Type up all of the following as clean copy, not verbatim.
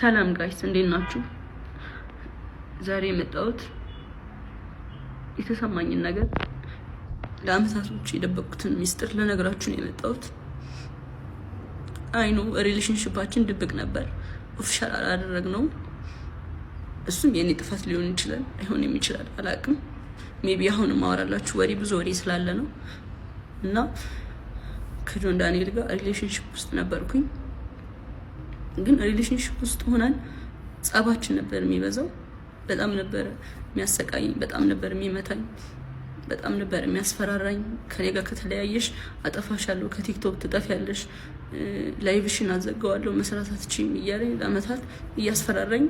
ሰላም ጋይስ እንዴት ናችሁ? ዛሬ የመጣሁት የተሰማኝን ነገር ለአመታቶች የደበቅኩትን ሚስጥር ለነገራችሁ ነው የመጣሁት። አይኑ ሪሌሽንሺፓችን ድብቅ ነበር፣ ኦፊሻል አላደረግነው። እሱም የኔ ጥፋት ሊሆን ይችላል አይሆንም ይችላል አላቅም። ሜቢ አሁን ማወራላችሁ ወሬ ብዙ ወሬ ስላለ ነው። እና ከጆን ዳንኤል ጋር ሪሌሽንሺፕ ውስጥ ነበርኩኝ። ግን ሪሌሽንሺፕ ውስጥ ሆነን ጸባችን ነበር የሚበዛው። በጣም ነበር የሚያሰቃየኝ፣ በጣም ነበር የሚመታኝ፣ በጣም ነበር የሚያስፈራራኝ። ከኔ ጋር ከተለያየሽ አጠፋሻለሁ፣ ከቲክቶክ ትጠፊያለሽ፣ ላይቭሽን አዘጋዋለሁ፣ መስራት አትችይም እያለኝ ለአመታት እያስፈራራኝ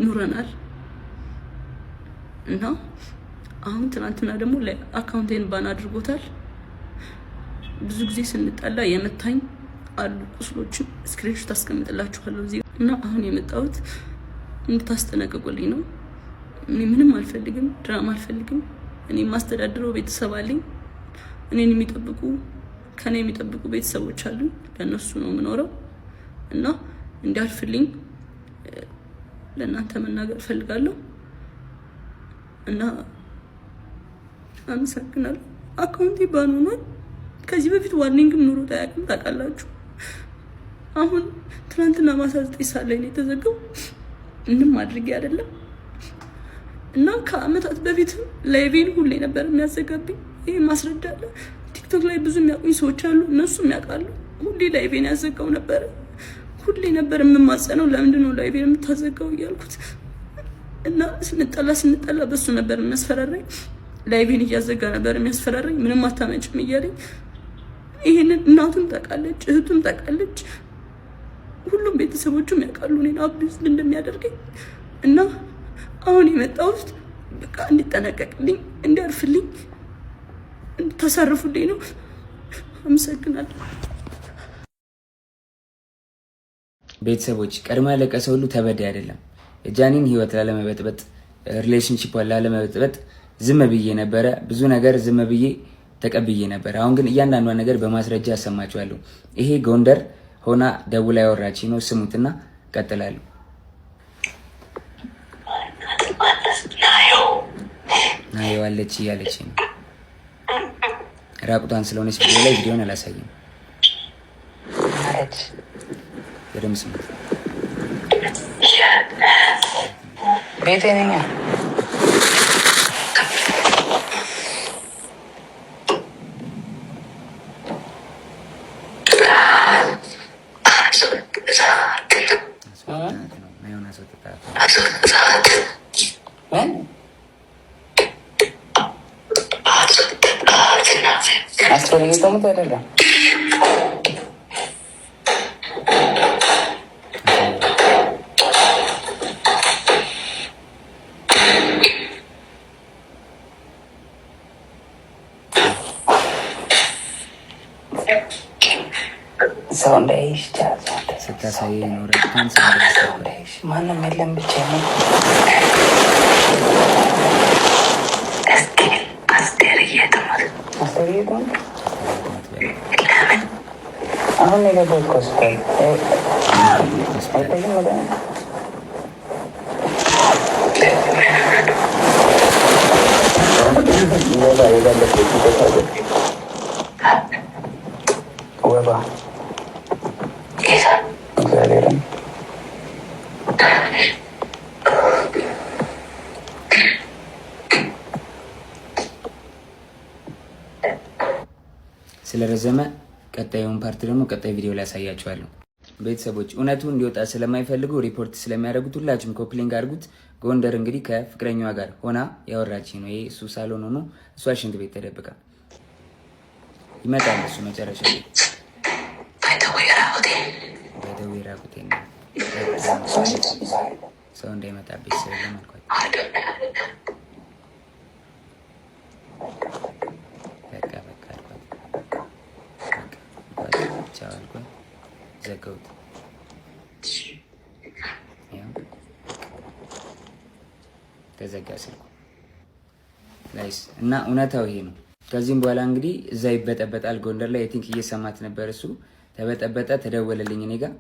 ኑረናል። እና አሁን ትናንትና ደግሞ አካውንቴን ባን አድርጎታል። ብዙ ጊዜ ስንጣላ የመታኝ አሉ ቁስሎችን ስክሪንሾት አስቀምጥላችኋለሁ እዚህ። እና አሁን የመጣሁት እንድታስጠነቅቁልኝ ነው። እኔ ምንም አልፈልግም፣ ድራማ አልፈልግም። እኔ ማስተዳድረው ቤተሰብ አለኝ። እኔን የሚጠብቁ ከኔ የሚጠብቁ ቤተሰቦች አሉኝ። ለነሱ ነው የምኖረው። እና እንዲያልፍልኝ ለእናንተ መናገር ፈልጋለሁ። እና አመሰግናለሁ። አካውንቴ ባን ሆኗል። ከዚህ በፊት ዋርኒንግም ኑሮት አያውቅም፣ ታውቃላችሁ። አሁን ትናንትና ማታ 9 ሰዓት ላይ ነው የተዘጋው። ምንም አድርጌ አይደለም። እና ከአመታት በፊትም ላይቬን ሁሌ ነበር የሚያዘጋብኝ። ይሄ ማስረዳለ። ቲክቶክ ላይ ብዙ የሚያውቁኝ ሰዎች አሉ፣ እነሱም ያውቃሉ። ሁሌ ላይቬን ያዘጋው ነበር። ሁሌ ነበር የምማጸነው፣ ለምንድን ነው ላይቬን የምታዘጋው እያልኩት። እና ስንጠላ በሱ ነበር የሚያስፈራራኝ። ላይቬን እያዘጋ ነበር የሚያስፈራራኝ። ምንም አታመጭም እያለኝ። ይሄንን እናቱም ታውቃለች፣ እህቱም ታውቃለች፣ ሁሉም ቤተሰቦቹም ያውቃሉ እኔን አቢዩዝ እንደሚያደርገኝ። እና አሁን የመጣሁት በቃ እንዲጠነቀቅልኝ፣ እንዲያርፍልኝ፣ እንድታሳርፉልኝ ነው። አመሰግናለሁ። ቤተሰቦች ቀድሞ ያለቀሰ ሁሉ ተበዳይ አይደለም። የጃኒን ህይወት ላለመበጥበጥ፣ ሪሌሽንሺፑን ላለመበጥበጥ ዝም ብዬ ነበረ። ብዙ ነገር ዝም ብዬ ተቀብዬ ነበር። አሁን ግን እያንዳንዷ ነገር በማስረጃ ያሰማችኋለሁ። ይሄ ጎንደር ሆና ደውላ ያወራች ነው። ስሙትና ቀጥላለሁ። ናየው አለች እያለች ነው። ራቁቷን ስለሆነች ቪዲዮ ላይ ቪዲዮን አላሳይም። በደምብ ስሙት። ቤቴ ነኝ። ሰው እንዳይሽ ስታሳይ ኖረ ማንም የለም ብቻ ነው። አሁን የገባሁት ሆስፒታል አይቆይም ወደ ወባ እግዚአብሔርን ስለረዘመ ቀጣዩን ፓርት ደግሞ ቀጣይ ቪዲዮ ላይ ያሳያችኋለሁ። ቤተሰቦች እውነቱ እንዲወጣ ስለማይፈልጉ ሪፖርት ስለሚያደርጉት ሁላችሁም ኮፕሊንግ አድርጉት። ጎንደር እንግዲህ ከፍቅረኛዋ ጋር ሆና ያወራች ነው። ይሄ እሱ ሳሎን ሆኖ እሷ ሽንት ቤት ተደብቃ ይመጣል። እሱ መጨረሻ ላይ ራቁቴ ነው ሰው እንዳይመጣብኝ ስለማልኳት ዘጋሁት። ተዘጋ ስልኩ ጋይስ። እና እውነታው ይሄ ነው። ከዚህም በኋላ እንግዲህ እዛ ይበጠበጣል። ጎንደር ላይ ቲንክ እየሰማት ነበር። እሱ ተበጠበጠ፣ ተደወለልኝ እኔ ጋር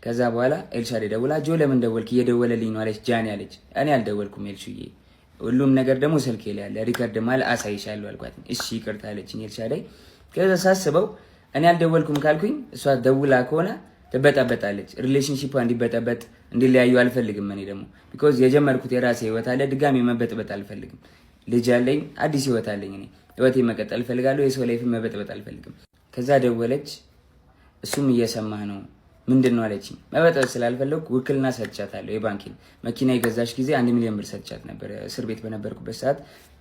ከዛ በኋላ ኤልሻዴ ደውላ ጆ ለምን ደወልክ? እየደወለልኝ ነው አለች ጃኒ አለች። እኔ አልደወልኩም ኤልሹዬ፣ ሁሉም ነገር ደግሞ ስልኬ ላይ ያለ ሪከርድ ማለት አሳይሻለሁ አልኳት። እሺ ይቅርታ አለችኝ ኤልሻዴ። ከዛ ሳስበው እኔ አልደወልኩም ካልኩኝ እሷ ደውላ ከሆነ ትበጣበጣለች። ሪሌሽንሺፑ እንዲበጠበጥ እንዲለያዩ አልፈልግም። እኔ ደግሞ ቢኮዝ የጀመርኩት የራሴ ህይወት አለ፣ ድጋሚ መበጥበጥ አልፈልግም። ልጅ አለኝ፣ አዲስ ህይወት አለኝ። እኔ ህይወቴ መቀጠል እፈልጋለሁ። የሰው ላይፍ መበጥበጥ አልፈልግም። ከዛ ደወለች። እሱም እየሰማህ ነው ምንድን ነው አለችኝ። መበጥበጥ ስላልፈለኩ ውክልና ሰጥቻታለሁ። የባንኪን መኪና የገዛሽ ጊዜ 1 ሚሊዮን ብር ሰጥቻት ነበር። እስር ቤት በነበርኩበት ሰዓት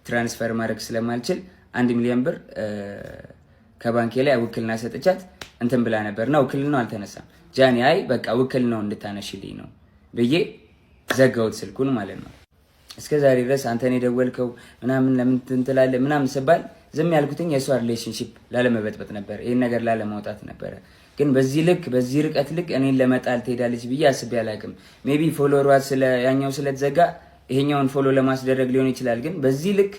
ትራንስፈር ማድረግ ስለማልችል 1 ሚሊዮን ብር ከባንኬ ላይ ውክልና ሰጥቻት እንትን ብላ ነበርና ውክልናው አልተነሳም። ጃኒ አይ በቃ ውክልናው እንድታነሽልኝ ነው ብዬ ዘጋሁት ስልኩን ማለት ነው። እስከ ዛሬ ድረስ አንተን የደወልከው ምናምን ለምን ትንትላለህ ምናምን ስባል ዝም ያልኩትኝ የእሷ ሪሌሽንሺፕ ላለመበጥበጥ ነበር፣ ይሄን ነገር ላለማውጣት ነበረ። ግን በዚህ ልክ በዚህ ርቀት ልክ እኔን ለመጣል ትሄዳለች ብዬ አስቤ አላውቅም። ሜቢ ፎሎወሯ ያኛው ስለተዘጋ ይሄኛውን ፎሎ ለማስደረግ ሊሆን ይችላል። ግን በዚህ ልክ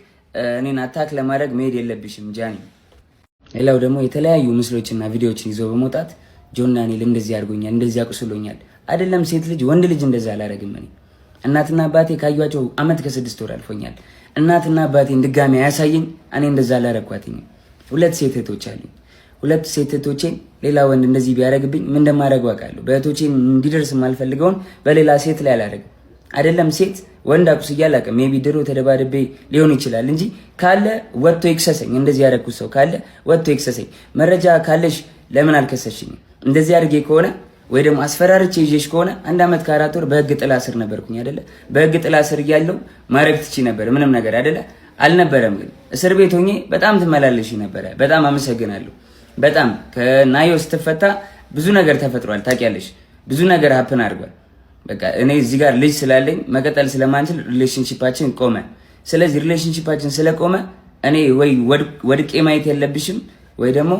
እኔን አታክ ለማድረግ መሄድ የለብሽም ጃኒ። ሌላው ደግሞ የተለያዩ ምስሎችና ቪዲዮዎችን ይዞ በመውጣት ጆና ኒል እንደዚህ አድርጎኛል፣ እንደዚህ አቁስሎኛል። አይደለም ሴት ልጅ ወንድ ልጅ እንደዛ አላደርግም። እኔ እናትና አባቴ ካዩዋቸው ዓመት ከ6 ወር አልፎኛል። እናትና አባቴን ድጋሚ አያሳየኝ። እኔ እንደዛ አላረኳትኝ። 2 ሴት እህቶች አሉኝ። 2 ሴት እህቶቼን ሌላ ወንድ እንደዚህ ቢያደርግብኝ ምን እንደማደርግ አውቃለሁ። በእህቶቼን እንዲደርስ የማልፈልገውን በሌላ ሴት ላይ አላደርግም። አይደለም ሴት ወንድ አቁስዬ አላውቅም። ሜቢ ድሮ ተደባድቤ ሊሆን ይችላል እንጂ ካለ ወጥቶ ይክሰሰኝ። እንደዚህ ያደረኩት ሰው ካለ ወጥቶ ይክሰሰኝ። መረጃ ካለሽ ለምን አልከሰሽኝም? እንደዚህ አድርጌ ከሆነ ወይ ደግሞ አስፈራርቼ ይዤሽ ከሆነ 1 ዓመት ከ4 ወር በህግ ጥላ ስር ነበርኩኝ አይደለ? በህግ ጥላ ስር እያለሁ ማድረግ ትቺ ነበር ምንም ነገር አይደለ? አልነበረም። ግን እስር ቤት ሆኜ በጣም ትመላለሽ ነበረ። በጣም አመሰግናለሁ። በጣም ከናዮ ስትፈታ ብዙ ነገር ተፈጥሯል። ታውቂያለሽ፣ ብዙ ነገር ሀፕን አድርጓል። በቃ እኔ እዚህ ጋር ልጅ ስላለኝ መቀጠል ስለማንችል ሪሌሽንሺፓችን ቆመ። ስለዚህ ሪሌሽንሺፓችን ስለቆመ እኔ ወይ ወድቄ ማየት የለብሽም ወይ ደግሞ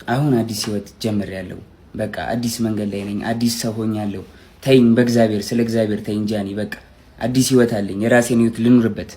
አሁን አዲስ ህይወት ጀምሬያለሁ። በቃ አዲስ መንገድ ላይ ነኝ። አዲስ ሰው ሆኛለሁ። ተይኝ፣ በእግዚአብሔር ስለ እግዚአብሔር ተይኝ ጃኒ። በቃ አዲስ ህይወት አለኝ። የራሴን ህይወት ልኑርበት።